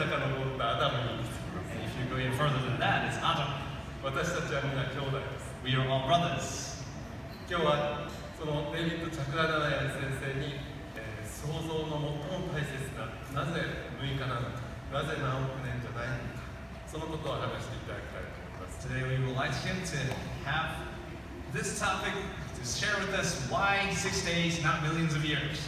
遡ったアダムに行き着きます。And if you go even further than that, it's Adam. 私たちは皆兄弟です。 We are all brothers. 今日はそのデイビッド・チャクラダナヤ先生に、創造の最も大切な、なぜ6日なのか、なぜ何億年じゃないのか、そのことを話していただきたいと思います。Today we would like him to have this topic to share with us why 6 days, not millions of years.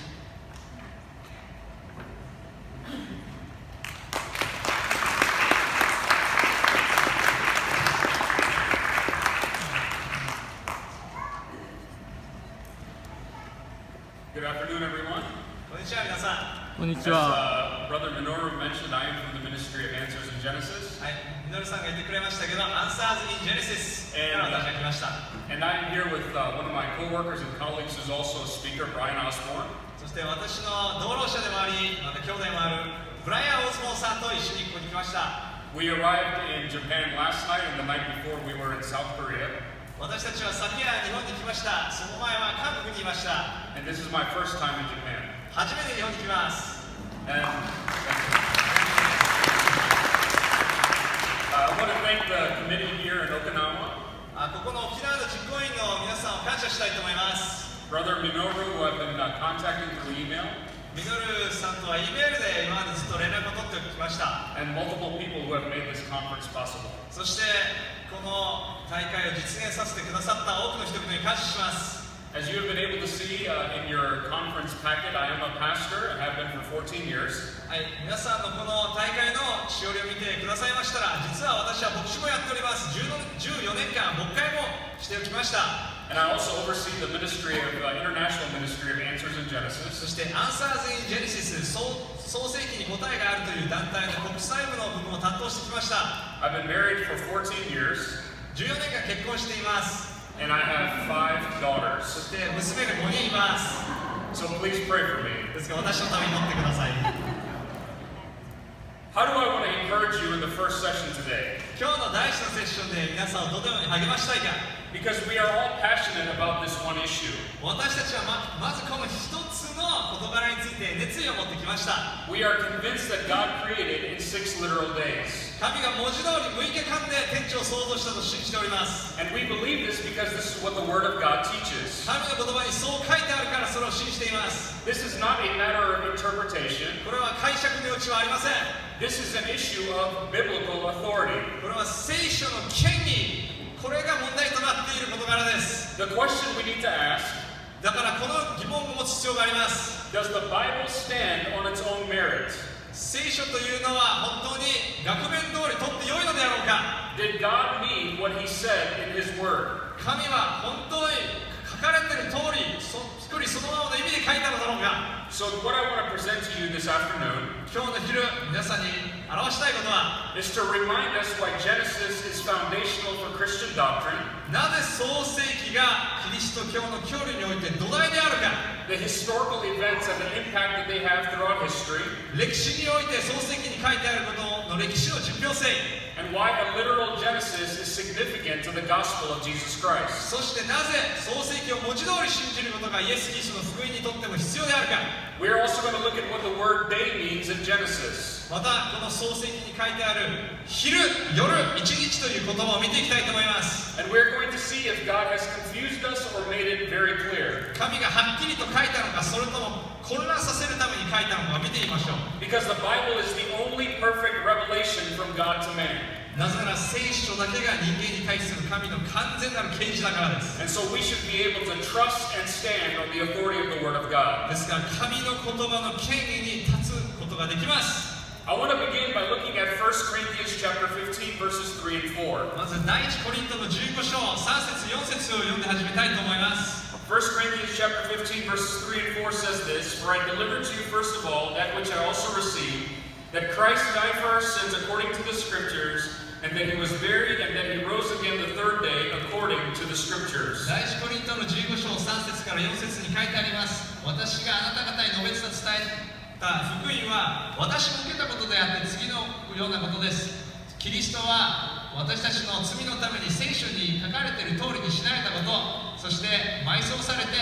Good afternoon, everyone. こんにちは、皆さん。こんに As ちは。 Brother Minoru mentioned, I am from the Ministry of Answers in Genesis, はい、ミノルさんが言ってくれましたけど、Answers in Genesis から私が来ました。 and I'm here with one of my co-workers and colleagues who's also a speaker, Brian Osborne. そして私の同労者でもあり、また兄弟もあるブライアン・オズボンさんと一緒にここに来ました。 We arrived in Japan last night, and the night before we were in South Korea. 私たちは昨夜日本に来ました。その前は韓国にいました。 And this is my first time in Japan. 初めて日本に来ます。 And I want to thank the committee here in Okinawa, ここの沖縄の実行委員の皆さんを感謝したいと思います。 Brother Minoru, who I've been contacting through email, ミノルさんとは E メールで今までずっと連絡を取ってきました。 and multiple people who have made this conference possible. そしてこの大会を実現させてくださった多くの人々に感謝します。 As you have been able to see in your conference packet, I am a pastor and have been for 14 years. はい、皆さんのこの大会のしおりを見てくださいましたら、実は私は牧師もやっております。14年間牧会もしておきました。 And I also oversee the ministry of international ministry of Answers in Genesis. そして Answers in Genesis 創世記に答えがあるという団体の国際部の部分を担当してきました。 I've been married for 14 years, 14年間結婚しています。 and I have 5 daughters. そして娘が5人います。 So please pray for me. ですから私のために祈ってください。 How do I want to encourage you in the first session today? 今日の第一のセッションで皆さんをどのように励ましたいか。 Because we are all passionate about this one issue. 私たちはまずこの一つの事柄について熱意を持ってきました。 We are convinced that God created in 6 literal days. 神が文字通り6日間で天地を創造したと信じております。 And we believe this because this is what the Word of God teaches. 神の言葉にそう書いてあるからそれを信じています。 This is not a matter of interpretation. これは解釈の余地はありません。 This is an issue of biblical authority. これは聖書の権威、これが問題となっている事柄です。 The question we need to ask, だからこの疑問を持つ必要があります。 does the Bible stand on its own merit? 聖書というのは本当に額面通り取って良いのであろうか。 Did God mean what He said in His Word? 神は本当に書かれている通り、そのままの意味で書いたのだろうか。 So what I want to present to you this afternoon 今日の昼、皆さんに表したいことは、 is to remind us why Genesis is foundational for Christian doctrine, なぜ創世記がキリスト教の教理において土台であるか。 the historical events and the impact that they have throughout history, 歴史において創世記に書いてあることの歴史の実表性。 and why a literal Genesis is significant to the gospel of Jesus Christ. そしてなぜ創世記を文字通り信じることがイエス・キリストの福音にとっても必要であるか。 We're also going to look at what the word day means in Genesis. またこの創世記に書いてある昼、夜、一日という言葉を見ていきたいと思います。 And we're going to see if God has confused us or made it very clear. 神がはっきりと書いたのか、それとも混乱させるために書いたのか見てみましょう。 Because the Bible is the only perfect revelation from God to man. なぜなら聖書だけが人間に対する神の完全なる啓示だからです。 And so we should be able to trust and stand on the authority of the Word of God. ですから神の言葉の権威に立つことができます。 I want to begin by looking at 1 Corinthians chapter 15 verses 3 and 4. まず第一コリントの15章3節4節を読んで始めたいと思います。 1 Corinthians chapter 15 verses 3 and 4 says this, For I delivered to you first of all that which I also received, that Christ died for our sins according to the Scriptures, and that He was buried, and that He rose again the third day according to the Scriptures. 第一コリントの15章3節から4節に書いてあります。私があなた方に述べ伝えた福音は私も受けたことであって次のようなことです。キリストは私たちの罪のために聖書に書かれている通りに死なれたこと、そして埋葬されて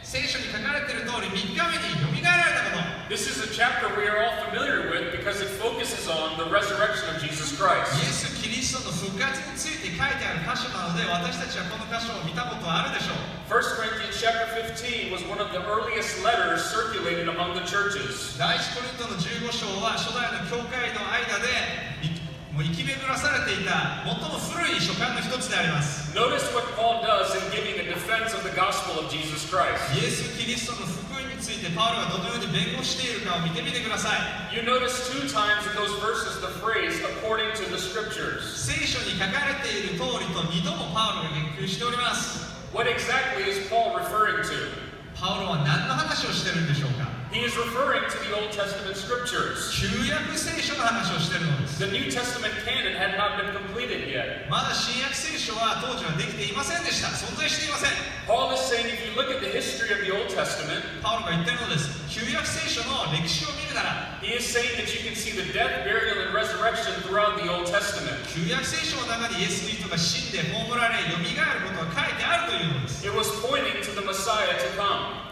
聖書に書かれている通り3日目によみがえられたこと。 This is a chapter we are all familiar with because it focuses on the resurrection of Jesus Christ. イエス・キリストの復活について書いてある箇所なので、私たちはこの箇所を見たことはあるでしょう。1 Corinthians chapter 15 was one of the earliest letters circulated among the churches. 第一コリントの15章は初代の教会の間でもう生き巡らされていた最も古い書簡の一つであります。Notice what Paul does in giving a defense of the gospel of Jesus Christ. イエス・キリストの福音についてパウロがどのように弁護しているかを見てみてください。You notice 2 times in those verses the phrase according to the scriptures. 聖書に書かれている通りと2度もパウロが言及しております。What exactly is Paul referring to? パウロは何の話をしてるんでしょうか。 He is referring to the Old Testament scriptures. 旧約聖書の話をしているのです。 The New Testament canon had not been completed yet. まだ新約聖書は当時はできていませんでした。存在していません。 Paul is saying if you look at the history of the Old Testament, パウロが言っているのです。旧約聖書の歴史を見るなら、 he is saying that you can see the death, burial, and resurrection throughout the Old Testament. 旧約聖書の中にイエス・キリストが死んで葬られ、よみがえることが書いてあるというのです。 It was pointing to the Messiah to come.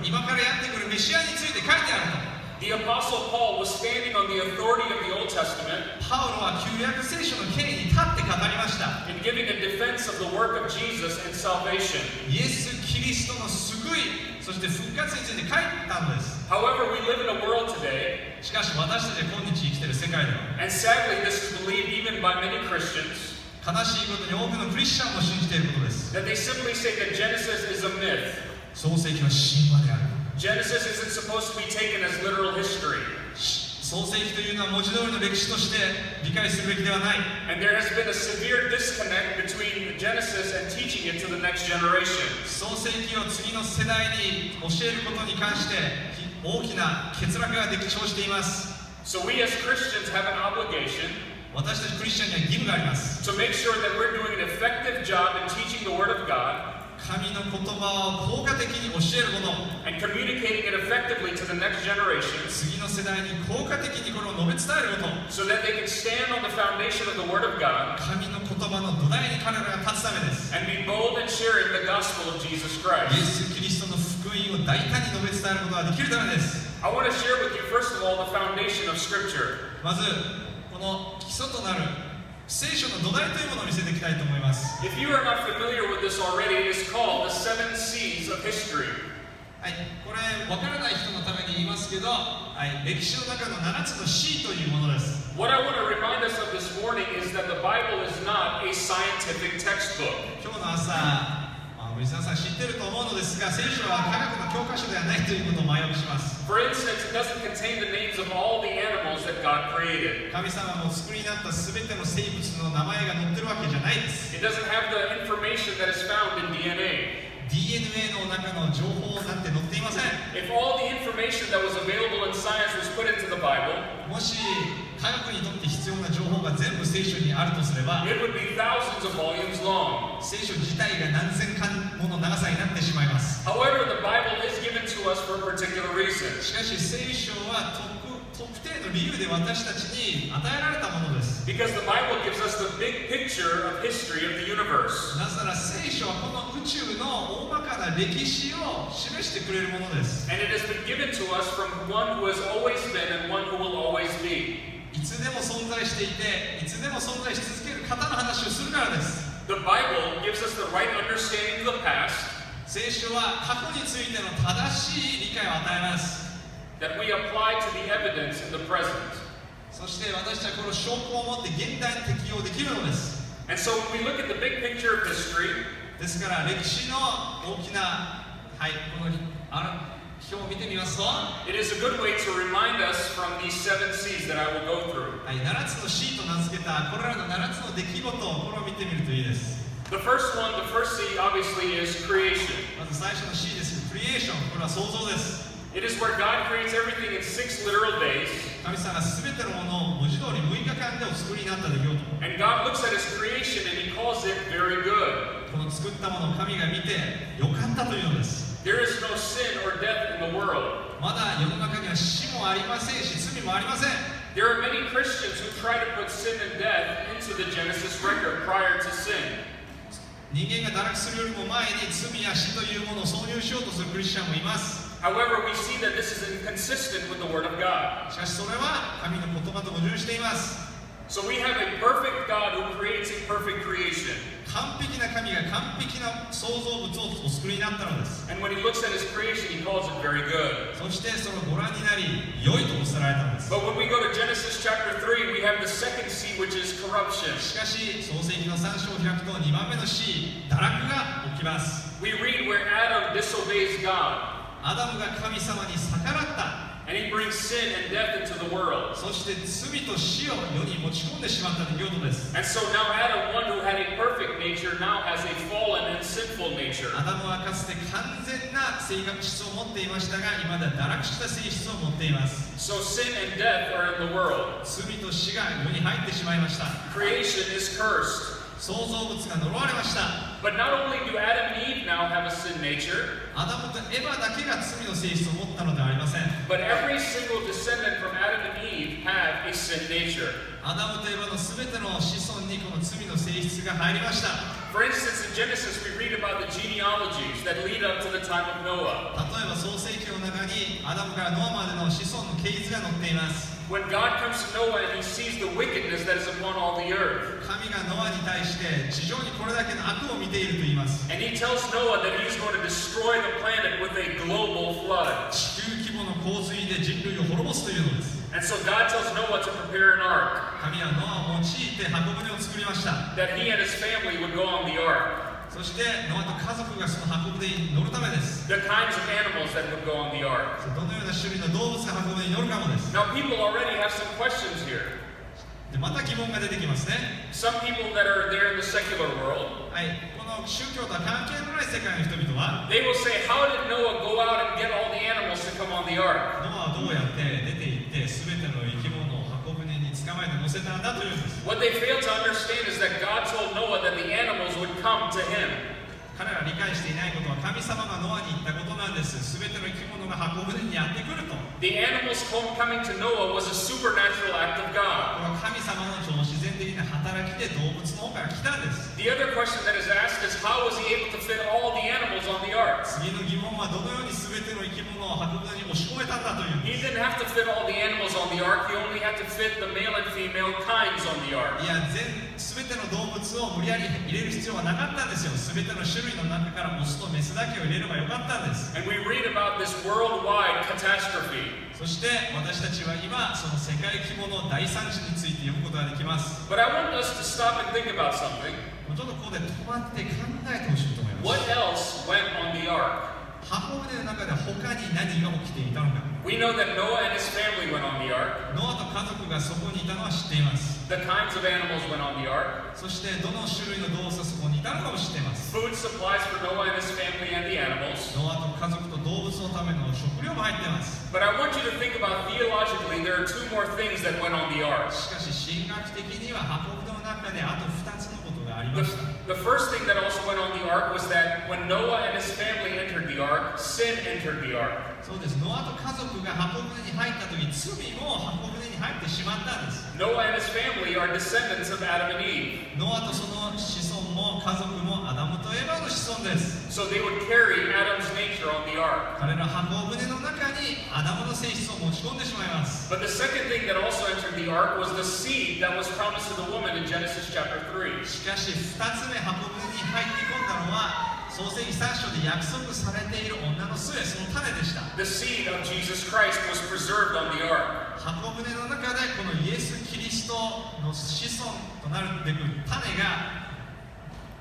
今からやってくるメシアについて書いてあると。 The Apostle Paul was standing on the authority of the Old Testament パウロは旧約聖書の権威に立って語りました。 in giving a defense of the work of Jesus and salvation. イエス・キリストの救い、そして復活について書いたのです。 However, we live in a world today, しかし私たちは今日生きている世界では、 and sadly this is believed even by many Christians, 悲しいことに多くのクリスチャンも信じていることです。 that they simply say that Genesis is a myth. 創世記は神話である。 Genesis isn't supposed to be taken as literal history. 創世記というのは文字通りの歴史として理解するべきではない。 And there has been a severe disconnect between Genesis and teaching it to the next generation. 創世記を次の世代に教えることに関して大きな欠落が生じています。 So we as Christians have an obligation 私たちクリスチャンには義務があります。 to make sure that we're doing an effective job in teaching the Word of God 神の言葉を効果的に教えること、 and communicating it effectively to the next generation 次の世代に効果的にこれを述べ伝えること、 so that they can stand on the foundation of the Word of God 神の言葉の土台に彼らが立つためです。 and be bold in sharing the gospel of Jesus イエ Christ. ス・キリストの福音を大胆に述べ伝えることができるためです。 I want to share with you first of all the foundation of Scripture. まずこの基礎となる聖書の土台というものを見せていきたいと思います。 If you are not familiar with this already, it is called the 7 C's of history. はい、これ分からない人のために言いますけど、はい、歴史の中の7つの C というものです。 What I want to remind us of this morning is that the Bible is not a scientific textbook. 今日の朝、皆さん知っていると思うのですが、聖書は科学の教科書ではないということを前置きします。 For instance, it doesn't contain the names of all the animals that God created. 神様の作りになったすべての生物の名前が載ってるわけじゃないです。 It doesn't have the information that is found in DNA. DNA の中の情報なんて載っていません。 If all the information that was available in science was put into the Bible, もし科学にとって必要な情報が全部聖書にあるとすれば、 it would be thousands of volumes long. 聖書自体が何千巻もの長さになってしまいます。 However, the Bible is given to us for a particular reason. しかし聖書は特定の理由で私たちに与えられたものです。 Because the Bible gives us the big picture of history of the universe. なぜなら聖書はこの宇宙の大まかな歴史を示してくれるものです。 And it has been given to us from one who has always been and one who will always be. いつでも存在していて、いつでも存在し続ける方の話をするからです。 The Bible gives us the right understanding of the past 聖書は過去についての正しい理解を与えます。 that we apply to the evidence in the present. そして私たちはこの証拠を持って現代に適用できるのです。 And so when we look at the big picture of history, ですから歴史の大きな、はい、この表を見てみますと、は it is a good way to remind us from these 7 C's that I will go through. い、7つの C と名付けたこれらの7つの出来事これを見てみるといいです。 The first C obviously is creation. まず最初の C です。クリエーション、これは創造です。 It is where God creates everything in 6 literal days, 神様が全てのものを文字通り6日間でお作りになった出来事。 and God looks at His creation and He calls it very good. この作ったものを神が見てよかったというのです。 There is no sin or death in the world. まだ世の中には死もありませんし罪もありません。 There are many Christians who try to put sin and death into the Genesis record prior to sin. 人間が堕落するよりも前に罪や死というものを挿入しようとするクリスチャンもいます。 However, we see that this is inconsistent with the Word of God. しかしそれは神の言葉と矛盾しています。 So we have a perfect God who creates a perfect creation. 完璧な神が完璧な創造物をお作りになったのです。 And when he looks at his creation, he calls it very good. そしてそのご覧になり、良いとおっしゃられたのです。 But when we go to Genesis chapter 3, we have the second C, which is corruption. しかし、創世記の3章を開くと2番目の C、堕落が起きます。 We read where Adam disobeys God. アダムが神様に逆らった。 And he brings sin and death into the world. そして罪と死を世に持ち込んでしまった出来事です。 And so now Adam, one who had a perfect nature, now has a fallen and sinful nature. アダムはかつて完全な性格質を持っていましたが、今では堕落した性質を持っています。 So sin and death are in the world. 罪と死が世に入ってしまいました。 Creation is cursed. 創造物が呪われました。 But not only do Adam and Eve now have a sin nature, アダムとエヴァだけが罪の性質を持ったのではありません。 but every single descendant from Adam and Eve have a sin nature. アダムとエヴァのすべての子孫にこの罪の性質が入りました。 For instance, in Genesis, we read about the genealogies that lead up to the time of Noah. 例えば創世記の中にアダムからノアまでの子孫の系図が載っています。 When God comes to Noah and he sees the wickedness that is upon all the earth, 神がノアに対して地上にこれだけの悪を見ていると言います。 and he tells Noah that he's going to destroy the planet with a global flood. 地球規模の洪水で人類を滅ぼすというのです。 And so God tells Noah to prepare an ark, 神はノアを用いて箱舟を作りました。 that he and his family would go on the ark. そしてノアと家族がその箱舟に乗るためです。 The kinds of animals that would go on the ark. どのような種類の動物が箱舟に乗るかもです。 Now, people already have some questions here. でまた疑問が出てきますね。 Some people that are there in the secular world, はい、この宗教とは関係のない世界の人々は、 they will say, how did Noah go out and get all the animals to come on the ark? ノアはどうやって出て行って全ての生き物を箱舟に捕まえて乗せたんだというんです。 What they fail to understand is that God told Noah that the animals would come to him. 彼らが理解していないことは神様がノアに言ったことなんです。全ての生き物が箱舟にやってくると。 The animals coming to Noah was a supernatural act of こ God. の神様の超自然的な働きで動物の方から来たんです。 The other question that is asked is, how was he able to fit all the animals on the ark? 次の疑問はどのように全ての生き物を箱舟に押し込めたんだという。 He didn't have to fit all the animals on the ark, he only had to fit the male and female kinds on the ark. いや、全ての動物を無理やり入れる必要はなかったんですよ。全ての種類の中からオスとメスだけを入れればよかったんです。 And we read about this worldwide catastrophe. そして私たちは今その世界規模の大惨事について読むことができます。 But I want us to stop and think about something. ちょっとここで止まって考えてほしいと思いま What す。 else went on the ark? 箱舟の中で他に何が起きていたのか。 We know that Noah and his family went on the ark. ノアと家族がそこにいたのは知っています。 The kinds of animals went on the ark. そしてどの種類の動物がそこにいたのかも知っています。 Food supplies for Noah and his family and the animals. ノアと家族と動物のための食料も入っています。 But I want you to think about theologically, there are two more things that went on the ark. しかし神学的には箱舟の中であと2つのことがありました。 The first thing that also went on the ark was that when Noah and his family entered the ark, sin entered the ark. そうです。ノアと家族が箱舟に入った時、罪も箱舟に入ってしまったんです。 Noah and his family are descendants of Adam and Eve. ノアとその子孫も家族もアダムとエバの子孫です。 So they would carry Adam's nature on the ark. 彼ら箱舟の中にアダムの性質を持ち込んでしまいます。 But the second thing that also entered the ark was the seed that was promised to the woman in Genesis chapter 3. しかし2つ目箱舟に入って込んだのは創世記3章で約束されている女の末、その種でした。 The seed of Jesus Christ was preserved on the ark. 箱舟の中でこのイエス・キリストの子孫となるべく種が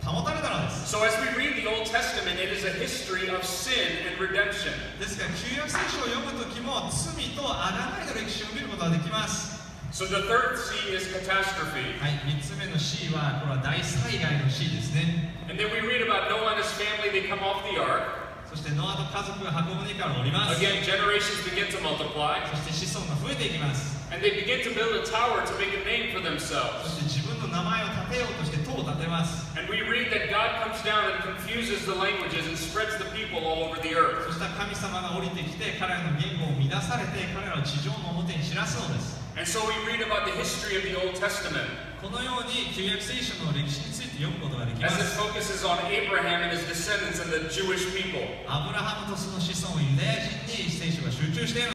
保たれたのです。 So as we read the Old Testament, it is a history of sin and redemption. ですから旧約聖書を読むときも罪と贖いの歴史を見ることができます。 So the third C is catastrophe. はい、3つ目の C はこれは大災害の C ですね。 And then we read about Noah and his family, they come off the ark. そしてノアと家族が箱舟から降ります。 Again, generations begin to multiply. そして子孫が増えていきます。 And they begin to build a tower to make a name for そ themselves. して自分の名前を立てようとして塔を建てます。 And we read that God comes down and confuses the languages and spreads the people all over the earth. そしたら神様が降りてきて彼らの言語を乱されて彼らを地上の表に散らすのです。 And so we read about the history of the Old Testament このように旧約聖書の歴史について読むことができま as it す。 focuses on Abraham and his descendants and the Jewish people. アブラハムとその子孫をユダヤ人に聖書が集中しています。